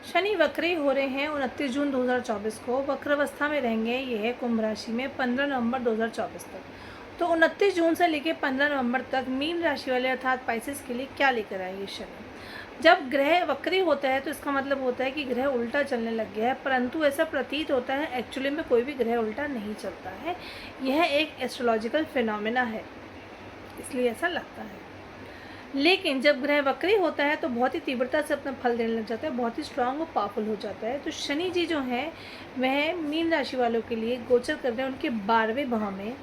शनि वक्री हो रहे हैं 29 जून 2024 को, वक्र अवस्था में रहेंगे ये है कुंभ राशि में 15 नवंबर 2024 तक। तो 29 जून से लेकर 15 नवंबर तक मीन राशि वाले अर्थात पाइसेस के लिए क्या लेकर आएगी शनि। जब ग्रह वक्री होता है तो इसका मतलब होता है कि ग्रह उल्टा चलने लग गया है, परंतु ऐसा प्रतीत होता है एक्चुअली में कोई भी ग्रह उल्टा नहीं चलता है। यह एक एस्ट्रोलॉजिकल फिनोमेना है, इसलिए ऐसा लगता है। लेकिन जब ग्रह वक्री होता है तो बहुत ही तीव्रता से अपना फल देने लग जाता है, बहुत ही स्ट्रांग और पावरफुल हो जाता है। तो शनि जी जो हैं वह मीन राशि वालों के लिए गोचर कर रहे हैं उनके 12वें भाव में,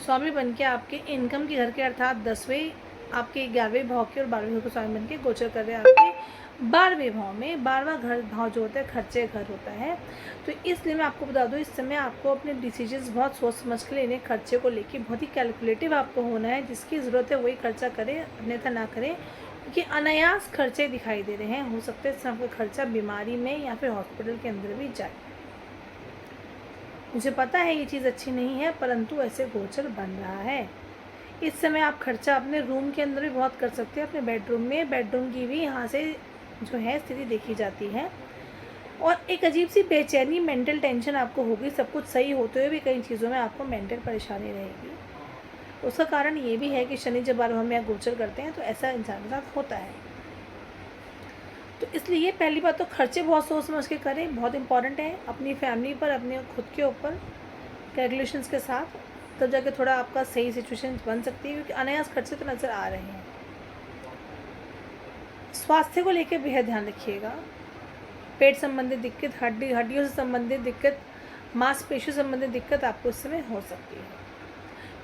स्वामी बन के आपके इनकम के घर के अर्थात 10वें, आपके 11वें भाव के और 12वें भाव के स्वामी बन के गोचर कर रहे हैं आपके 12वें भाव में। 12वां घर भाव जो होता है खर्चे घर होता है। तो इसलिए मैं आपको बता दूं, इस समय आपको अपने डिसीजंस बहुत सोच समझ के लेने, खर्चे को लेके बहुत ही कैलकुलेटिव आपको होना है। जिसकी ज़रूरत है वही खर्चा करें, अन्यथा ना करें, क्योंकि अनायास खर्चे दिखाई दे रहे हैं। हो सकता है सबका खर्चा बीमारी में या फिर हॉस्पिटल के अंदर भी जाए। मुझे पता है ये चीज़ अच्छी नहीं है, परंतु ऐसे गोचर बन रहा है। इस समय आप खर्चा अपने रूम के अंदर भी बहुत कर सकते हैं, अपने बेडरूम में, बेडरूम की भी यहाँ से जो है स्थिति देखी जाती है। और एक अजीब सी बेचैनी, मेंटल टेंशन आपको होगी। सब कुछ सही होते हुए भी कई चीज़ों में आपको मेंटल परेशानी रहेगी। उसका कारण ये भी है कि शनि जब 12वां में गोचर करते हैं तो ऐसा इंसान के साथ होता है। तो इसलिए पहली बात तो खर्चे बहुत सोच समझ के करें, बहुत इंपॉर्टेंट है। अपनी फैमिली पर, अपने खुद के ऊपर कैलकुलेशंस के साथ, तब जाके थोड़ा आपका सही सिचुएशन बन सकती है, क्योंकि अनायास खर्चे तो नज़र आ रहे हैं। स्वास्थ्य को लेकर बेहद ध्यान रखिएगा। पेट संबंधित दिक्कत, हड्डियों से संबंधित दिक्कत, मांसपेशियों संबंधित दिक्कत आपको इस समय हो सकती है,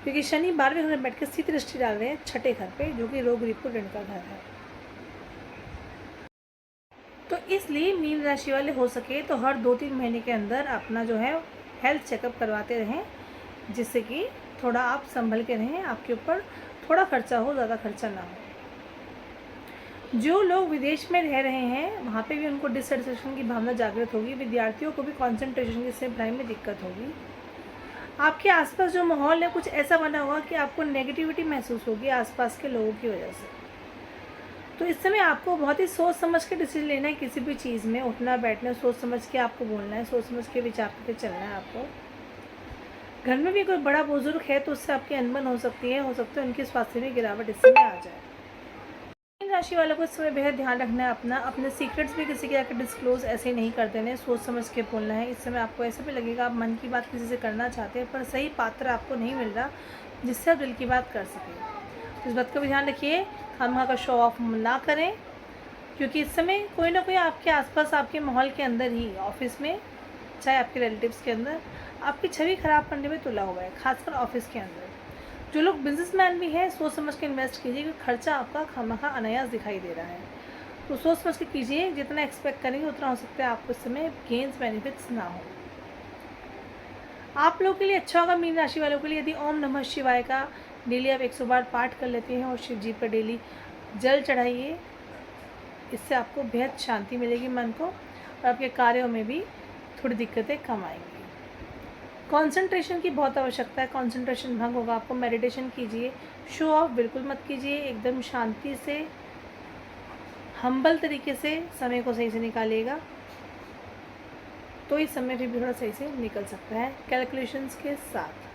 क्योंकि शनि 12वें घर में बैठ कर स्थिति दृष्टि डाल रहे हैं 6ठे घर पे, जो कि रोग रिपु ऋण का घर है। तो इसलिए मीन राशि वाले हो सके तो हर 2-3 महीने के अंदर अपना जो है हेल्थ चेकअप करवाते रहें, जिससे कि थोड़ा आप संभल के रहें, आपके ऊपर थोड़ा खर्चा हो, ज़्यादा खर्चा ना हो। जो लोग विदेश में रह रहे हैं वहाँ पे भी उनको डिससेटिस्फेक्शन की भावना जागृत होगी। विद्यार्थियों को भी कंसंट्रेशन की से पढ़ाई में दिक्कत होगी। आपके आसपास जो माहौल है कुछ ऐसा बना हुआ कि आपको नेगेटिविटी महसूस होगी आसपास के लोगों की वजह से। तो इस समय आपको बहुत ही सोच समझ के डिसीजन लेना है। किसी भी चीज़ में उठना बैठना सोच समझ के आपको बोलना है, सोच समझ के विचार करके चलना है आपको। घर में भी कोई बड़ा बुजुर्ग है तो उससे आपकी अनबन हो सकती है, सकता है उनके स्वास्थ्य में गिरावट इस समय आ जाए। मीन राशि वालों को इस समय बेहद ध्यान रखना है अपना, अपने सीक्रेट्स भी किसी के आकर डिस्क्लोज ऐसे नहीं कर देने, सोच समझ के बोलना है। इस समय आपको ऐसा भी लगेगा आप मन की बात किसी से करना चाहते हैं, पर सही पात्र आपको नहीं मिल रहा जिससे आप दिल की बात कर सकें। तो इस बात का भी ध्यान रखिए, खामखा का शो ऑफ ना करें, क्योंकि इस समय कोई ना कोई आपके आसपास, आपके माहौल के अंदर ही, ऑफिस में, चाहे आपके रिलेटिव्स के अंदर, आपकी छवि खराब करने में तुला हुआ है, खासकर ऑफिस के अंदर। जो लोग बिजनेसमैन भी हैं सोच समझ के इन्वेस्ट कीजिए, क्योंकि खर्चा आपका खामखा अनायास दिखाई दे रहा है। तो सोच समझ के कीजिए, जितना एक्सपेक्ट करेंगे उतना हो सकता है आपको इस समय गेंस बेनिफिट्स ना हो। आप लोगों के लिए अच्छा होगा मीन राशि वालों के लिए यदि ओम नमः शिवाय का डेली आप 100 बार पाठ कर लेते हैं और शिव जी पर डेली जल चढ़ाइए। इससे आपको बेहद शांति मिलेगी मन को, और आपके कार्यों में भी थोड़ी दिक्कतें कम आएंगी। कंसंट्रेशन की बहुत आवश्यकता है, कंसंट्रेशन भंग होगा। आपको मेडिटेशन कीजिए, शो ऑफ बिल्कुल मत कीजिए, एकदम शांति से, हम्बल तरीके से समय को सही से निकालिएगा, तो इस समय भी थोड़ा सही से निकल सकता है कैलकुलेशंस के साथ।